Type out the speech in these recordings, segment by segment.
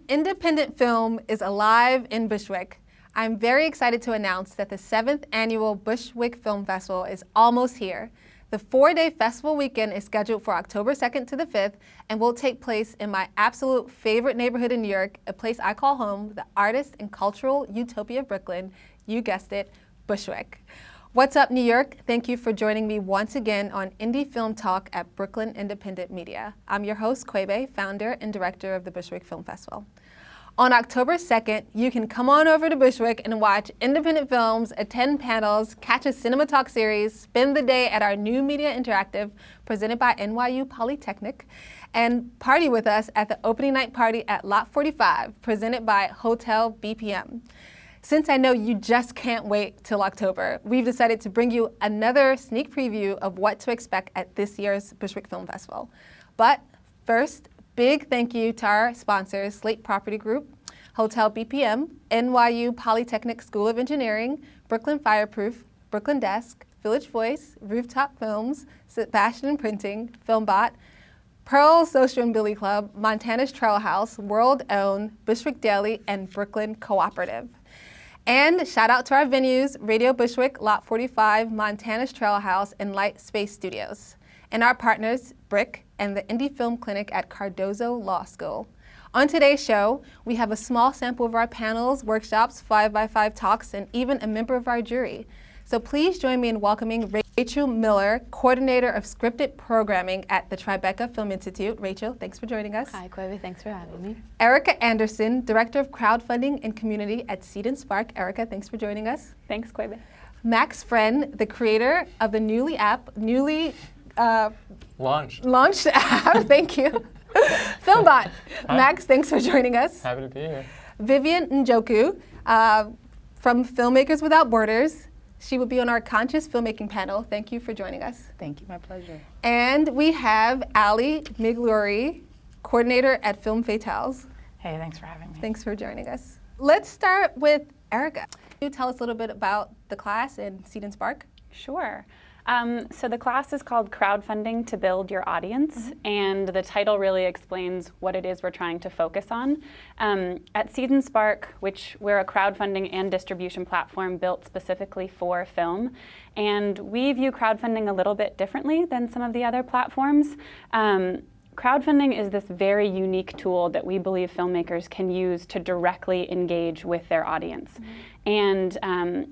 Independent film is alive in Bushwick. I'm very excited to announce that the 7th annual Bushwick Film Festival is almost here. The 4-day festival weekend is scheduled for October 2nd to the 5th and will take place in my absolute favorite neighborhood in New York, a place I call home, the artist and cultural utopia of Brooklyn. You guessed it, Bushwick. What's up, New York? Thank you for joining me once again on Indie Film Talk at Brooklyn Independent Media. I'm your host, Quebe, founder and director of the Bushwick Film Festival. On October 2nd, you can come on over to Bushwick and watch independent films, attend panels, catch a Cinema Talk series, spend the day at our new Media Interactive presented by NYU Polytechnic, and party with us at the opening night party at Lot 45 presented by Hotel BPM. Since I know you just can't wait till October, we've decided to bring you another sneak preview of what to expect at this year's Bushwick Film Festival. But first, big thank you to our sponsors, Slate Property Group, Hotel BPM, NYU Polytechnic School of Engineering, Brooklyn Fireproof, Brooklyn Desk, Village Voice, Rooftop Films, Sebastian Printing, Filmbot, Pearl Social and Billy Club, Montana's Trail House, World Own, Bushwick Daily, and Brooklyn Cooperative. And shout out to our venues, Radio Bushwick, Lot 45, Montana's Trail House, and Light Space Studios. And our partners, Brick, and the Indie Film Clinic at Cardozo Law School. On today's show, we have a small sample of our panels, workshops, 5x5 talks, and even a member of our jury. So please join me in welcoming Rachel Miller, Coordinator of Scripted Programming at the Tribeca Film Institute. Rachel, thanks for joining us. Hi, Quebe, thanks for having me. Erica Anderson, Director of Crowdfunding and Community at Seed and Spark. Erica, thanks for joining us. Thanks, Quebe. Max Friend, the creator of the newly launched app, thank you. Filmbot. Hi. Max, thanks for joining us. Happy to be here. Vivian Njoku from Filmmakers Without Borders. She will be on our Conscious Filmmaking panel. Thank you for joining us. Thank you, my pleasure. And we have Ali Miglori, Coordinator at Film Fatales. Hey, thanks for having me. Thanks for joining us. Let's start with Erica. Can you tell us a little bit about the class and Seed and Spark? Sure. So the class is called Crowdfunding to Build Your Audience, and the title really explains what it is we're trying to focus on. At Seed and Spark, which we're a crowdfunding and distribution platform built specifically for film, and we view crowdfunding a little bit differently than some of the other platforms. Crowdfunding is this very unique tool that we believe filmmakers can use to directly engage with their audience. And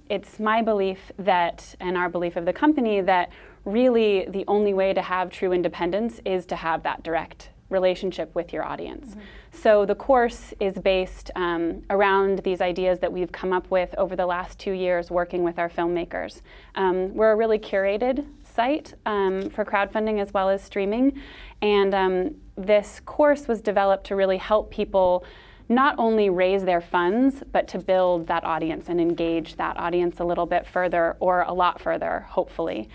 it's my belief that, and our belief of the company, that really the only way to have true independence is to have that direct relationship with your audience. So the course is based around these ideas that we've come up with over the last 2 years working with our filmmakers. We're a really curated site for crowdfunding as well as streaming, and this course was developed to really help people not only raise their funds, but to build that audience and engage that audience a little bit further, or a lot further, hopefully.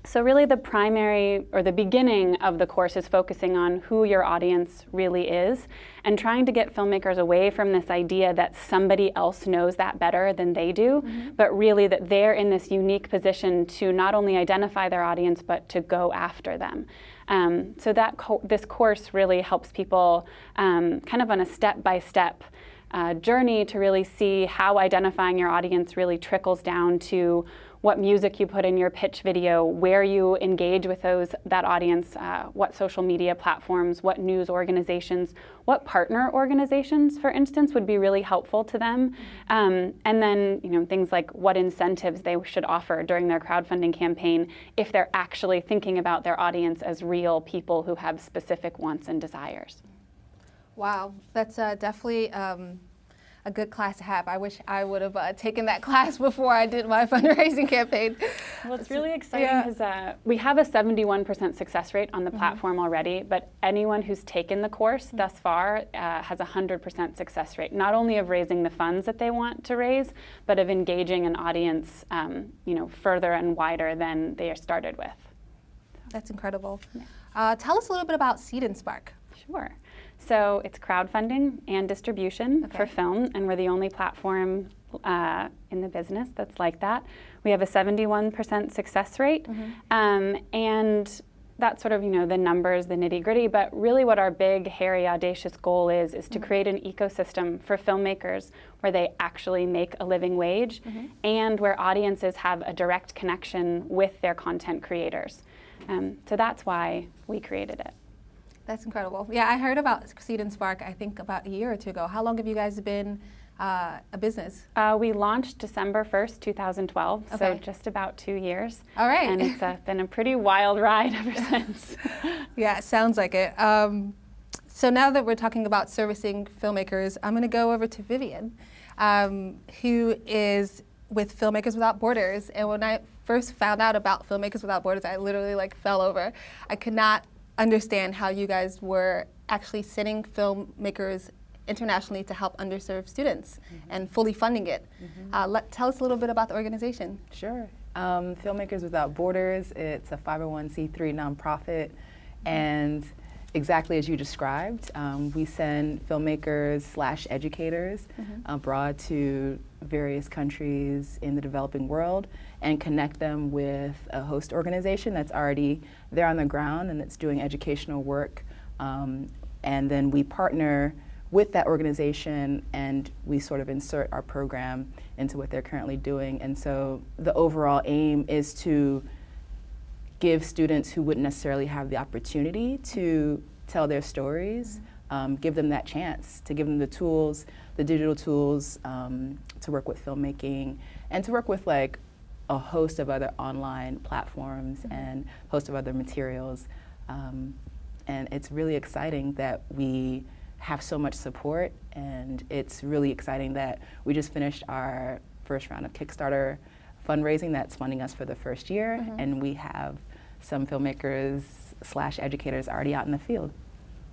So really the primary, or the beginning of the course is focusing on who your audience really is and trying to get filmmakers away from this idea that somebody else knows that better than they do, but really that they're in this unique position to not only identify their audience, but to go after them. So that this course really helps people kind of on a step-by-step journey to really see how identifying your audience really trickles down to what music you put in your pitch video, where you engage with that audience, what social media platforms, what news organizations, what partner organizations, for instance, would be really helpful to them. And then things like what incentives they should offer during their crowdfunding campaign if they're actually thinking about their audience as real people who have specific wants and desires. Wow, that's definitely a good class to have. I wish I would have taken that class before I did my fundraising campaign. Well, it's really exciting because we have a 71% success rate on the platform already, but anyone who's taken the course thus far has a 100% success rate, not only of raising the funds that they want to raise, but of engaging an audience further and wider than they started with. That's incredible. Yeah. Tell us a little bit about Seed and Spark. Sure. So it's crowdfunding and distribution for film, and we're the only platform in the business that's like that. We have a 71% success rate, and that's sort of, the numbers, the nitty-gritty, but really what our big, hairy, audacious goal is to create an ecosystem for filmmakers where they actually make a living wage and where audiences have a direct connection with their content creators. So that's why we created it. That's incredible. Yeah, I heard about Seed and Spark, I think about a year or two ago. How long have you guys been a business? We launched December 1st, 2012, so Okay. just about 2 years. All right. And it's been a pretty wild ride ever since. Yeah, it sounds like it. So now that we're talking about servicing filmmakers, I'm going to go over to Vivian, who is with Filmmakers Without Borders. And when I first found out about Filmmakers Without Borders, I literally fell over. I could not understand how you guys were actually sending filmmakers internationally to help underserved students and fully funding it. Tell us a little bit about the organization. Sure. Filmmakers Without Borders, it's a 501c3 nonprofit, and exactly as you described, we send filmmakers/educators abroad to various countries in the developing world and connect them with a host organization that's already there on the ground and that's doing educational work. And then we partner with that organization and we sort of insert our program into what they're currently doing. And so the overall aim is to give students who wouldn't necessarily have the opportunity to tell their stories, give them that chance, to give them the tools, the digital tools to work with filmmaking and to work with a host of other online platforms and host of other materials. And it's really exciting that we have so much support, and it's really exciting that we just finished our first round of Kickstarter fundraising that's funding us for the first year, and we have some filmmakers/educators already out in the field.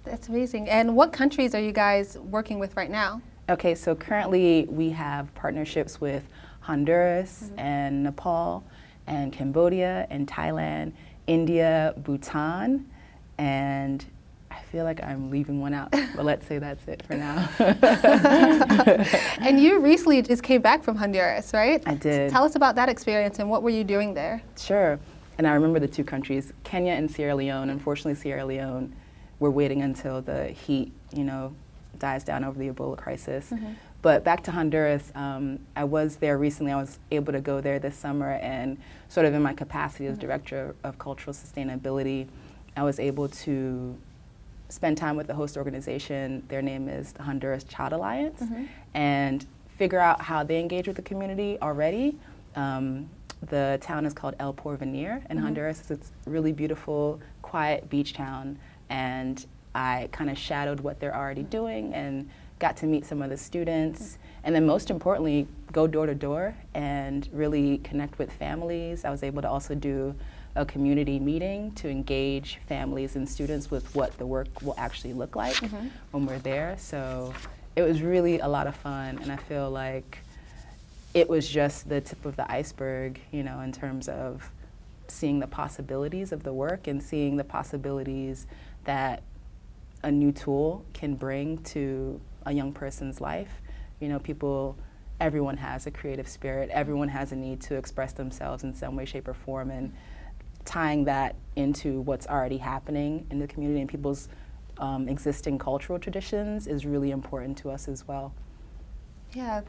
That's amazing. And what countries are you guys working with right now? Okay, so currently we have partnerships with Honduras and Nepal and Cambodia and Thailand, India, Bhutan, and I feel like I'm leaving one out, but let's say that's it for now. And you recently just came back from Honduras, right? I did. Tell us about that experience and what were you doing there? Sure. And I remember the two countries, Kenya and Sierra Leone. Unfortunately, Sierra Leone, we're waiting until the heat, dies down over the Ebola crisis. But back to Honduras, I was there recently. I was able to go there this summer, and sort of in my capacity as Director of Cultural Sustainability, I was able to spend time with the host organization. Their name is the Honduras Child Alliance, and figure out how they engage with the community already. The town is called El Porvenir in Honduras. It's a really beautiful, quiet beach town, and I kind of shadowed what they're already doing and got to meet some of the students, and then most importantly, go door to door and really connect with families. I was able to also do a community meeting to engage families and students with what the work will actually look like when we're there. So it was really a lot of fun, and I feel like it was just the tip of the iceberg, in terms of seeing the possibilities of the work and seeing the possibilities that a new tool can bring to a young person's life. Everyone has a creative spirit, everyone has a need to express themselves in some way, shape, or form, and tying that into what's already happening in the community and people's existing cultural traditions is really important to us as well. Yeah.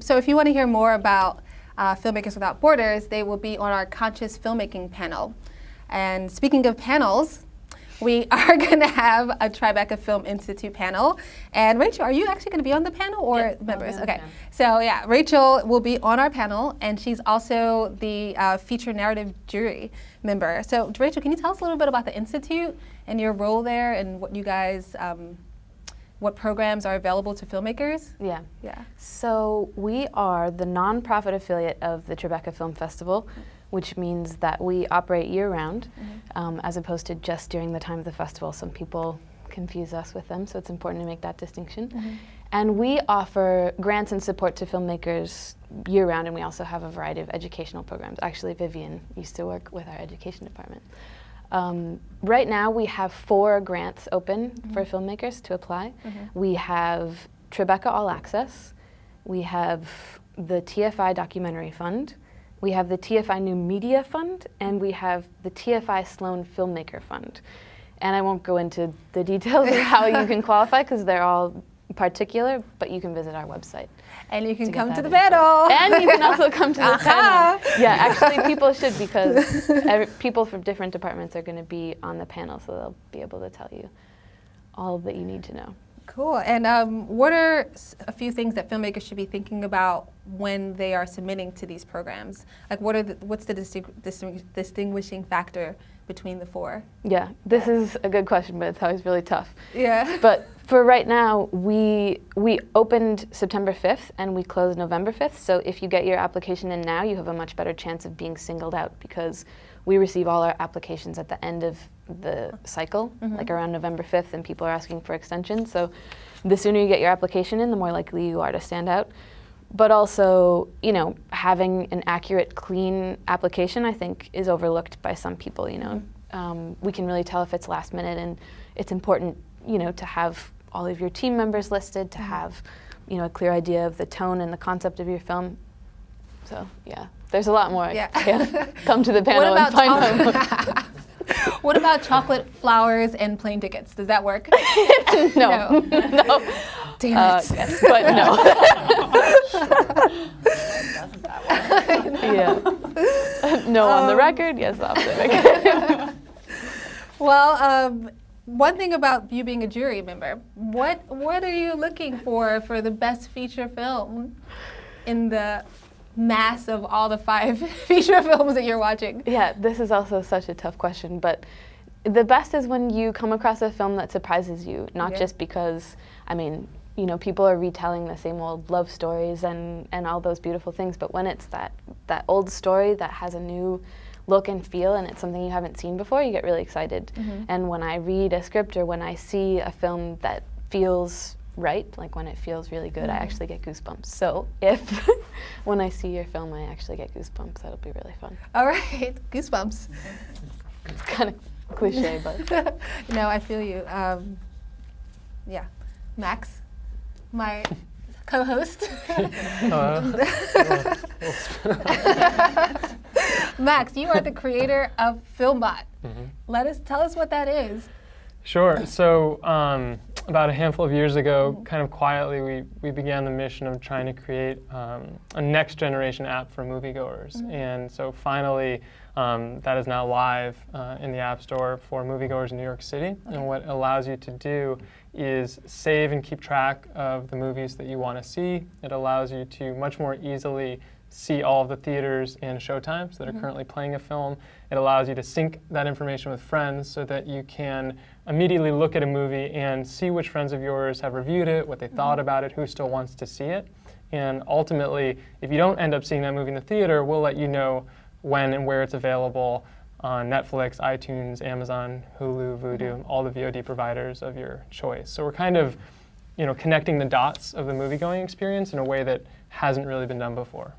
So if you want to hear more about Filmmakers Without Borders, they will be on our Conscious Filmmaking panel. And speaking of panels, we are going to have a Tribeca Film Institute panel. And Rachel, are you actually going to be on the panel or Yes, members? I'll be on the Okay. panel. So yeah, Rachel will be on our panel, and she's also the feature narrative jury member. So Rachel, can you tell us a little bit about the Institute and your role there and what you guys, what programs are available to filmmakers? Yeah. Yeah. So we are the nonprofit affiliate of the Tribeca Film Festival, which means that we operate year-round, as opposed to just during the time of the festival. Some people confuse us with them, so it's important to make that distinction. And we offer grants and support to filmmakers year-round, and we also have a variety of educational programs. Actually, Vivian used to work with our education department. Right now, we have 4 grants open for filmmakers to apply. We have Tribeca All Access, we have the TFI Documentary Fund, we have the TFI New Media Fund, and we have the TFI Sloan Filmmaker Fund. And I won't go into the details of how you can qualify because they're all particular, but you can visit our website. And you can to come to the info. panel. And you can also come to the panel. Yeah, actually people should, because people from different departments are going to be on the panel, so they'll be able to tell you all that you need to know. Cool. And what are a few things that filmmakers should be thinking about when they are submitting to these programs? Like, what's the distinguishing factor between the four? Yeah, this is a good question, but it's always really tough. Yeah. But for right now, we opened September 5th and we closed November 5th. So if you get your application in now, you have a much better chance of being singled out, because we receive all our applications at the end of the cycle, like around November 5th, and people are asking for extensions. So the sooner you get your application in, the more likely you are to stand out. But also, you know, having an accurate, clean application, I think, is overlooked by some people, you know. We can really tell if it's last minute, and it's important, you know, to have all of your team members listed, to have, you know, a clear idea of the tone and the concept of your film. So, yeah, there's a lot more. Yeah. Come to the panel and find out. What about chocolate, flowers, and plane tickets? Does that work? No. No. Damn it. Yes, but no. Yeah. No on the record, yes off the record. Well, one thing about you being a jury member, what are you looking for the best feature film in the mass of all the 5 feature films that you're watching? Yeah, this is also such a tough question, but the best is when you come across a film that surprises you, not just because, I mean, you know, people are retelling the same old love stories and all those beautiful things, but when it's that old story that has a new look and feel and it's something you haven't seen before, you get really excited. And when I read a script or when I see a film that feels right, like when it feels really good, I actually get goosebumps. So if when I see your film I actually get goosebumps, that'll be really fun. All right, goosebumps. It's kind of cliche, but. No, I feel you. Yeah. Max, my co-host. Max, you are the creator of Filmbot. Tell us what that is. Sure. So about a handful of years ago, kind of quietly, we began the mission of trying to create a next generation app for moviegoers. And so finally, that is now live in the App Store for moviegoers in New York City. And what it allows you to do is save and keep track of the movies that you want to see. It allows you to much more easily see all of the theaters and showtimes that are currently playing a film. It allows you to sync that information with friends so that you can immediately look at a movie and see which friends of yours have reviewed it, what they thought about it, who still wants to see it. And ultimately, if you don't end up seeing that movie in the theater, we'll let you know when and where it's available on Netflix, iTunes, Amazon, Hulu, Vudu, all the VOD providers of your choice. So we're kind of, you know, connecting the dots of the movie-going experience in a way that hasn't really been done before.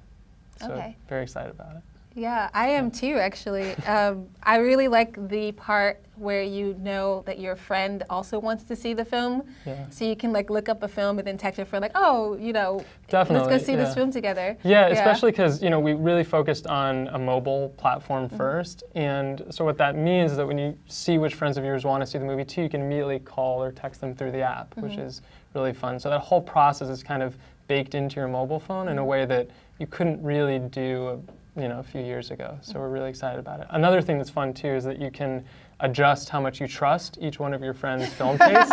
So very excited about it. Yeah, I am too, actually. I really like the part where you know that your friend also wants to see the film. Yeah. So you can like look up a film and then text your friend like, oh, you know, Definitely, let's go see this film together. Yeah, especially because, you know, we really focused on a mobile platform first. And so what that means is that when you see which friends of yours want to see the movie too, you can immediately call or text them through the app, which is really fun. So that whole process is kind of baked into your mobile phone in a way that you couldn't really do a few years ago. So we're really excited about it. Another thing that's fun too is that you can adjust how much you trust each one of your friends' film taste.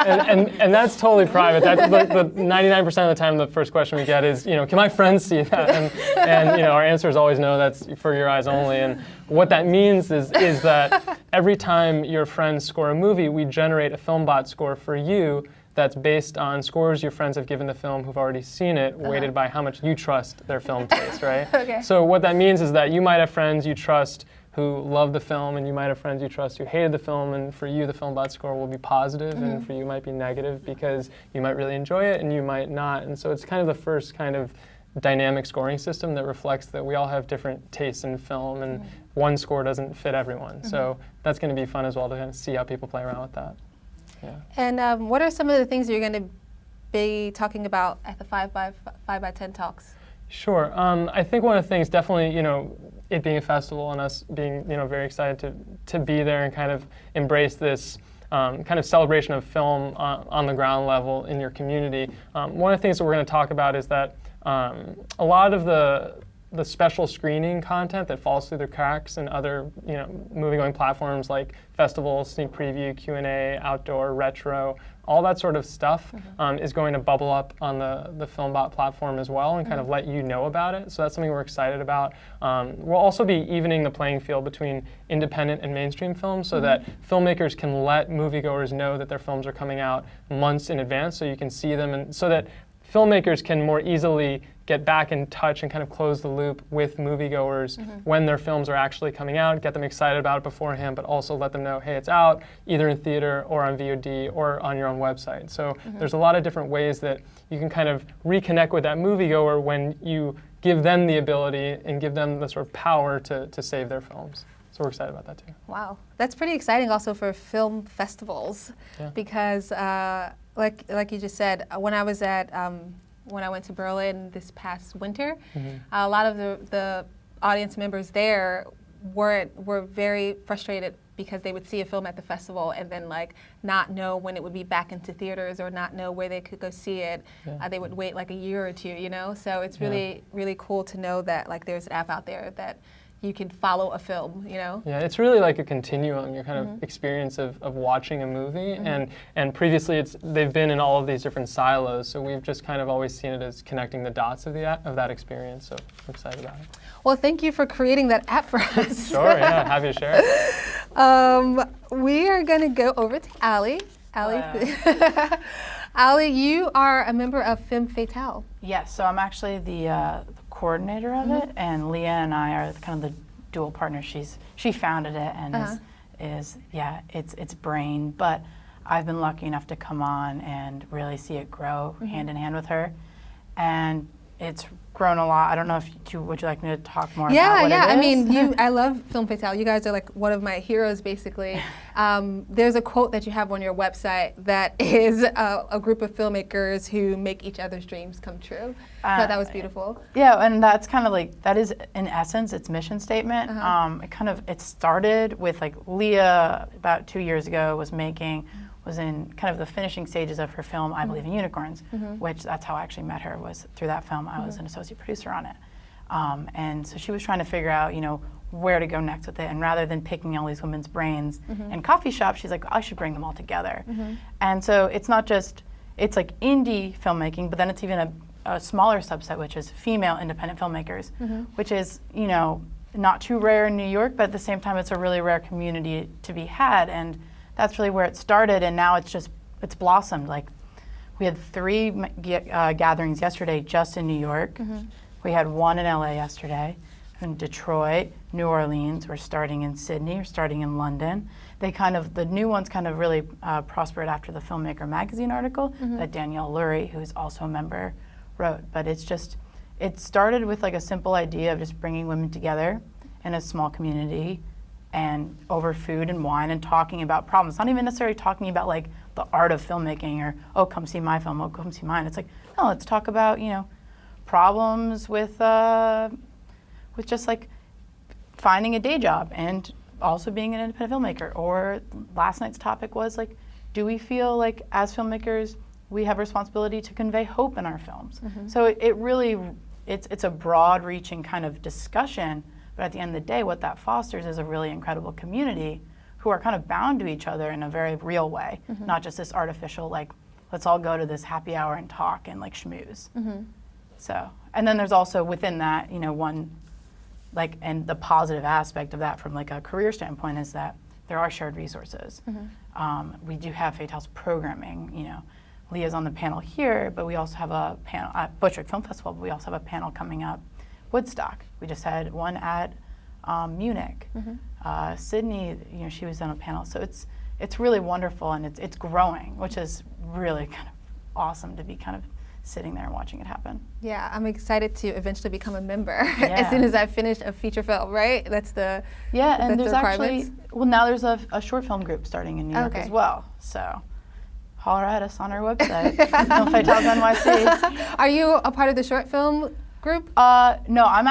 and that's totally private. That's the 99% of the time the first question we get is, can my friends see that? And our answer is always no, that's for your eyes only. And what that means is that every time your friends score a movie, we generate a Filmbot score for you that's based on scores your friends have given the film who've already seen it, weighted by how much you trust their film taste, right? Okay. So what that means is that you might have friends you trust who love the film, and you might have friends you trust who hated the film, and for you the Filmbot score will be positive, and for you might be negative because you might really enjoy it and you might not. And so it's kind of the first kind of dynamic scoring system that reflects that we all have different tastes in film, and one score doesn't fit everyone. So that's going to be fun as well to kind of see how people play around with that. Yeah. And what are some of the things you're going to be talking about at the 5x10 talks? Sure. I think one of the things, definitely, it being a festival and us being, very excited to be there and kind of embrace this kind of celebration of film on the ground level in your community. One of the things that we're going to talk about is that a lot of the special screening content that falls through the cracks and other, movie-going platforms like festivals, sneak preview, Q&A, outdoor, retro, all that sort of stuff is going to bubble up on the Filmbot platform as well and kind of let you know about it. So that's something we're excited about. We'll also be evening the playing field between independent and mainstream films so that filmmakers can let moviegoers know that their films are coming out months in advance so you can see them, and so that filmmakers can more easily get back in touch and kind of close the loop with moviegoers when their films are actually coming out, get them excited about it beforehand, but also let them know, hey, it's out either in theater or on VOD or on your own website. So there's a lot of different ways that you can kind of reconnect with that moviegoer when you give them the ability and give them the sort of power to save their films. So we're excited about that too. Wow, that's pretty exciting also for film festivals because like you just said, when I was at when I went to Berlin this past winter, a lot of the audience members there were very frustrated because they would see a film at the festival and then not know when it would be back into theaters or not know where they could go see it. They would wait a year or two, So it's really cool to know that there's an app out there that you can follow a film, Yeah, it's really like a continuum, your kind of experience of watching a movie. And previously they've been in all of these different silos, so we've just kind of always seen it as connecting the dots of that experience, so I'm excited about it. Well, thank you for creating that app for us. Sure, yeah, happy to share it. We are going to go over to Allie. Allie, you are a member of Femme Fatale. Yes, so I'm actually the coordinator of it, and Leah and I are kind of the dual partners. She founded it and is it's brain, but I've been lucky enough to come on and really see it grow hand in hand with her, and it's grown a lot. I don't know if would you like me to talk more about what it is? I mean, I love Femme Fatale. You guys are one of my heroes, basically. There's a quote that you have on your website that is a group of filmmakers who make each other's dreams come true. I thought that was beautiful. Yeah, and that's kind of that is in essence its mission statement. It started with Leah about 2 years ago was in kind of the finishing stages of her film, I Believe in Unicorns, which that's how I actually met her, was through that film. I was an associate producer on it. And so she was trying to figure out, where to go next with it. And rather than picking all these women's brains in coffee shops, she's like, I should bring them all together. And so it's not just, it's indie filmmaking, but then it's even a smaller subset, which is female independent filmmakers, which is, not too rare in New York, but at the same time, it's a really rare community to be had. And that's really where it started, and now it's blossomed. We had 3 gatherings yesterday just in New York. We had 1 in LA yesterday, in Detroit, New Orleans. We're starting in Sydney, we're starting in London. The new ones kind of really prospered after the Filmmaker magazine article that Danielle Lurie, who's also a member, wrote. But it started with a simple idea of just bringing women together in a small community and over food and wine and talking about problems. Not even necessarily talking about the art of filmmaking or, oh, come see my film, oh, come see mine. It's no, let's talk about, problems with just finding a day job and also being an independent filmmaker. Or last night's topic was do we feel as filmmakers we have a responsibility to convey hope in our films? So it really, it's a broad reaching kind of discussion. But at the end of the day, what that fosters is a really incredible community who are kind of bound to each other in a very real way, not just this artificial, let's all go to this happy hour and talk and schmooze. So, and then there's also within that, one, and the positive aspect of that from a career standpoint is that there are shared resources. We do have Fatale's programming, Leah's on the panel here, but we also have a panel at Bushwick Film Festival, but we also have a panel coming up Woodstock. We just had one at Munich. Sydney, she was on a panel. So it's really wonderful, and it's growing, which is really kind of awesome to be kind of sitting there and watching it happen. Yeah, I'm excited to eventually become a member as soon as I finish a feature film, right? That's the and there's actually, now there's a short film group starting in New York as well. So holler at us on our website, Film Fatales NYC. Are you a part of the short film group? No, I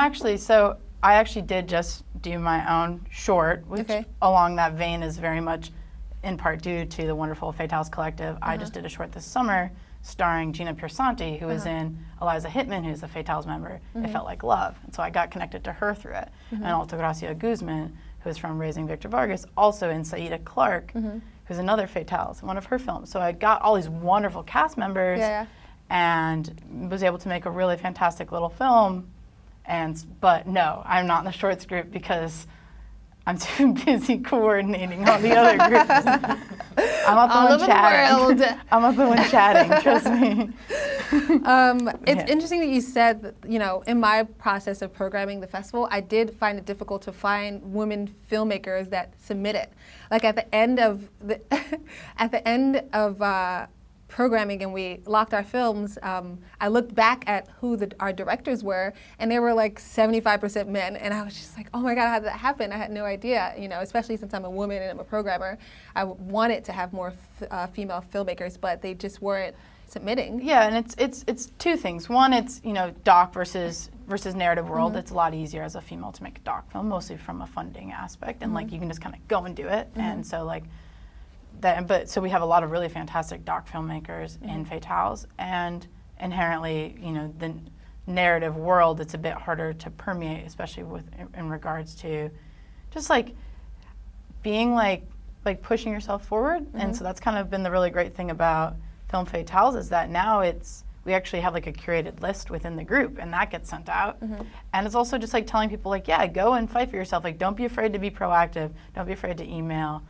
actually did just do my own short, which along that vein is very much in part due to the wonderful Fatales Collective. I just did a short this summer starring Gina Piersanti, who is in Eliza Hittman, who's a Fatales member. It Felt Like Love. And so I got connected to her through it. And Altagracia Guzman, who is from Raising Victor Vargas, also in Saida Clark, who's another Fatales, one of her films. So I got all these wonderful cast members and was able to make a really fantastic little film. But no, I'm not in the shorts group because I'm too busy coordinating all the other groups. I'm not the one chatting. I'm not the one chatting, trust me. It's interesting that you said that, in my process of programming the festival, I did find it difficult to find women filmmakers that submitted. Like at the end of programming and we locked our films, I looked back at who our directors were, and they were like 75% men, and I was just like, oh my God, how did that happen? I had no idea, especially since I'm a woman and I'm a programmer. I wanted to have more female filmmakers, but they just weren't submitting. Yeah, and it's two things. One, it's doc versus narrative world. It's a lot easier as a female to make a doc film, mostly from a funding aspect, and like you can just kind of go and do it, and so like. So we have a lot of really fantastic doc filmmakers in Fatales, and inherently, the narrative world, it's a bit harder to permeate, especially in regards to just like being like pushing yourself forward. And so that's kind of been the really great thing about Film Fatales is that now we actually have like a curated list within the group, and that gets sent out. And it's also just like telling people like, yeah, go and fight for yourself. Like, don't be afraid to be proactive. Don't be afraid to email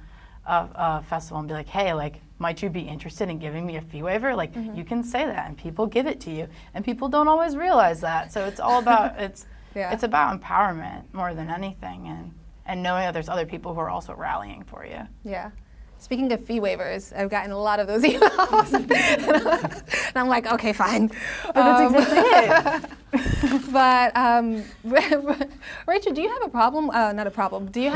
a festival and be like, hey, like, might you be interested in giving me a fee waiver? Like, you can say that, and people give it to you, and people don't always realize that. So it's all about it's about empowerment more than anything, and knowing that there's other people who are also rallying for you. Yeah. Speaking of fee waivers, I've gotten a lot of those emails, and I'm like, okay, fine. But that's exactly it. But Rachel, do you have a problem? Not a problem. Do you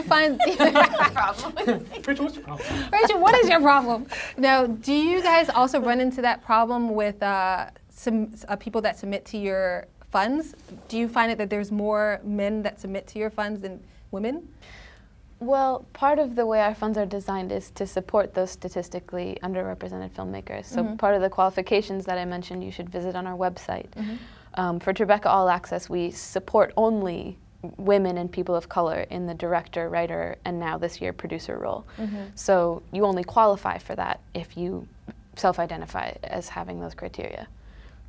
find problem? Rachel, what's your problem? Rachel, what is your problem? Now, do you guys also run into that problem with some people that submit to your funds? Do you find that there's more men that submit to your funds than women? Well, part of the way our funds are designed is to support those statistically underrepresented filmmakers. So part of the qualifications that I mentioned you should visit on our website. For Tribeca All Access, we support only women and people of color in the director, writer, and now this year producer role. So you only qualify for that if you self-identify as having those criteria.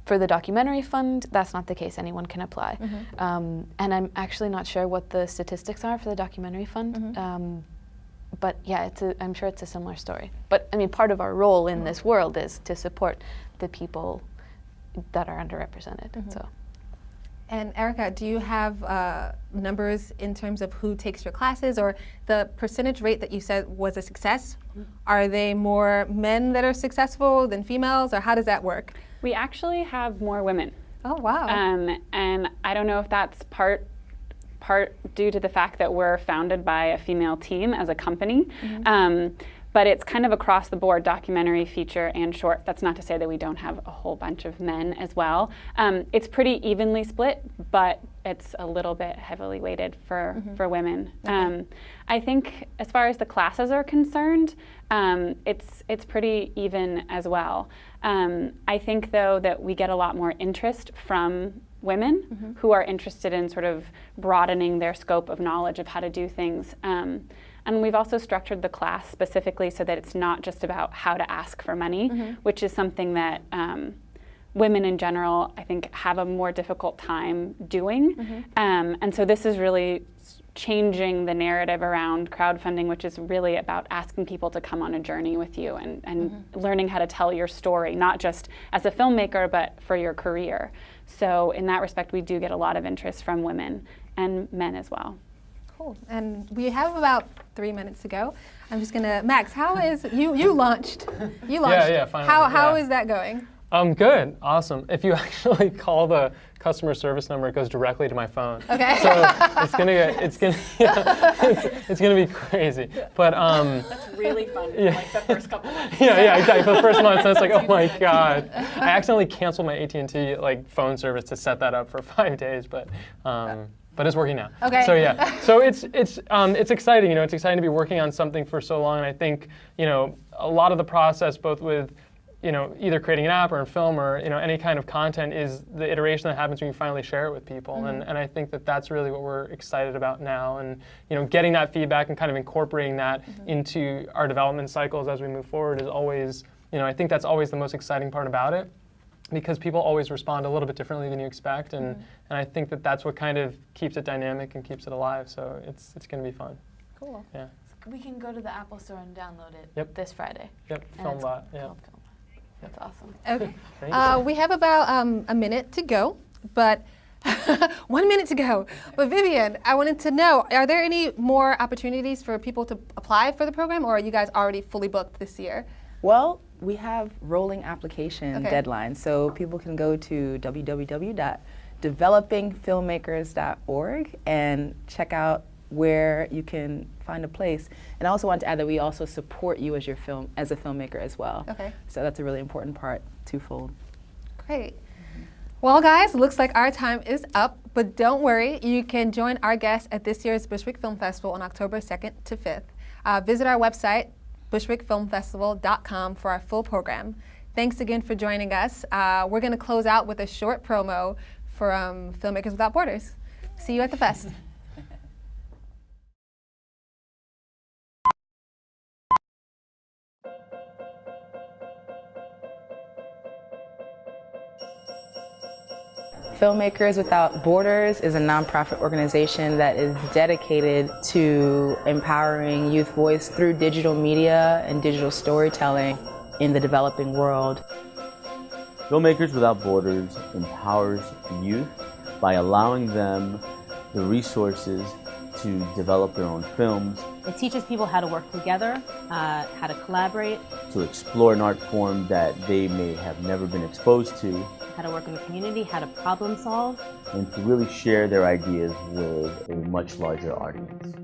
For the documentary fund, that's not the case. Anyone can apply. And I'm actually not sure what the statistics are for the documentary fund. But yeah, I'm sure it's a similar story. But I mean, part of our role in this world is to support the people that are underrepresented. So. And Erica, do you have numbers in terms of who takes your classes, or the percentage rate that you said was a success? Are they more men that are successful than females, or how does that work? We actually have more women. Oh, wow. And I don't know if that's part due to the fact that we're founded by a female team as a company. But it's kind of across the board, documentary, feature, and short. That's not to say that we don't have a whole bunch of men as well. It's pretty evenly split, but it's a little bit heavily weighted for women. I think as far as the classes are concerned, it's pretty even as well. I think, though, that we get a lot more interest from women who are interested in sort of broadening their scope of knowledge of how to do things. And we've also structured the class specifically so that it's not just about how to ask for money, which is something that women in general, I think, have a more difficult time doing. And so this is really changing the narrative around crowdfunding, which is really about asking people to come on a journey with you and learning how to tell your story, not just as a filmmaker, but for your career. So in that respect, we do get a lot of interest from women and men as well. Cool. And we have about 3 minutes to go. I'm just gonna, Max, how is, you launched. Yeah, finally. How is that going? Good, awesome. If you actually call the customer service number, it goes directly to my phone. Okay. So it's gonna be crazy. But That's really fun. Yeah. Like the first couple months. yeah, exactly. For the first month, so it's like, oh my god. I accidentally canceled my AT&T like phone service to set that up for 5 days, but it's working now. Okay. So yeah, so it's exciting. You know, it's exciting to be working on something for so long, and I think, you know, a lot of the process, both with, you know, either creating an app or a film or, you know, any kind of content, is the iteration that happens when you finally share it with people. And I think that that's really what we're excited about now. And, you know, getting that feedback and kind of incorporating that into our development cycles as we move forward is always, you know, I think that's always the most exciting part about it, because people always respond a little bit differently than you expect. And I think that that's what kind of keeps it dynamic and keeps it alive. So it's going to be fun. Cool. Yeah. We can go to the Apple Store and download it Yep. this Friday. Yep. And it's Filmbot. Yeah. called Filmbot. That's awesome. Okay. Thank you. We have about a minute to go, but 1 minute to go. But Vivian, I wanted to know, are there any more opportunities for people to apply for the program, or are you guys already fully booked this year? Well, we have rolling application Okay. deadlines, so people can go to www.developingfilmmakers.org and check out where you can find a place. And I also want to add that we also support you as a filmmaker as well. Okay. So that's a really important part, twofold. Great. Well, guys, looks like our time is up, but don't worry, you can join our guests at this year's Bushwick Film Festival on October 2nd to 5th. Visit our website, bushwickfilmfestival.com, for our full program. Thanks again for joining us. We're going to close out with a short promo from Filmmakers Without Borders. See you at the fest. Filmmakers Without Borders is a nonprofit organization that is dedicated to empowering youth voice through digital media and digital storytelling in the developing world. Filmmakers Without Borders empowers youth by allowing them the resources to develop their own films, It teaches people how to work together, how to collaborate, to explore an art form that they may have never been exposed to, how to work in the community, how to problem solve. and to really share their ideas with a much larger audience.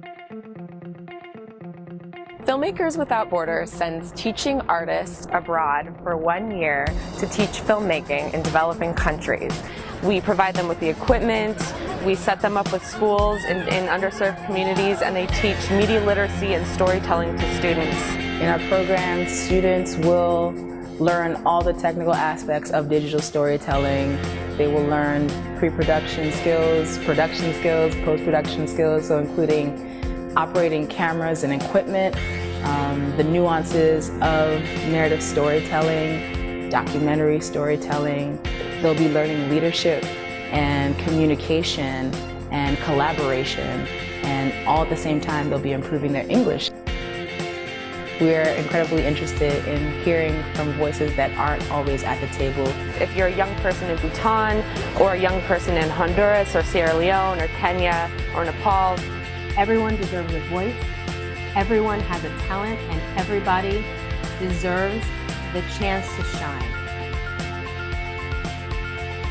Filmmakers Without Borders sends teaching artists abroad for 1 year to teach filmmaking in developing countries. We provide them with the equipment, we set them up with schools in underserved communities, and they teach media literacy and storytelling to students. In our program, students will learn all the technical aspects of digital storytelling. They will learn pre-production skills, production skills, post-production skills, so including operating cameras and equipment, the nuances of narrative storytelling, documentary storytelling. They'll be learning leadership and communication and collaboration, and all at the same time they'll be improving their English. We're incredibly interested in hearing from voices that aren't always at the table. If you're a young person in Bhutan, or a young person in Honduras, or Sierra Leone, or Kenya, or Nepal, Everyone deserves a voice, everyone has a talent, and everybody deserves the chance to shine.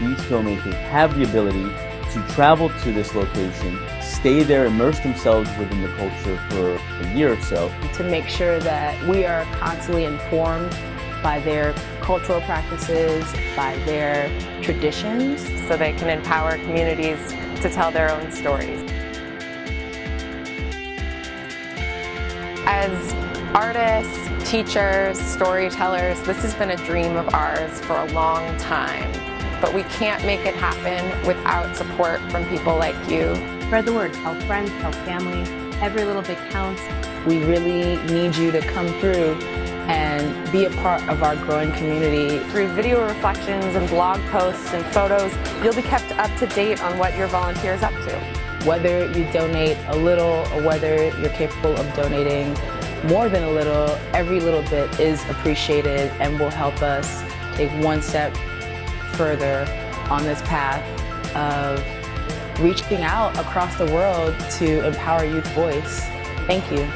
These filmmakers have the ability to travel to this location, stay there, immerse themselves within the culture for a year or so, To make sure that we are constantly informed by their cultural practices, by their traditions. so they can empower communities to tell their own stories. As artists, teachers, storytellers, this has been a dream of ours for a long time, but we can't make it happen without support from people like you. Spread the word, tell friends, tell family, every little bit counts. We really need you to come through and be a part of our growing community. Through video reflections and blog posts and photos, you'll be kept up to date on what your volunteer is up to. Whether you donate a little or whether you're capable of donating more than a little, every little bit is appreciated and will help us take one step further on this path of reaching out across the world to empower youth voice. Thank you.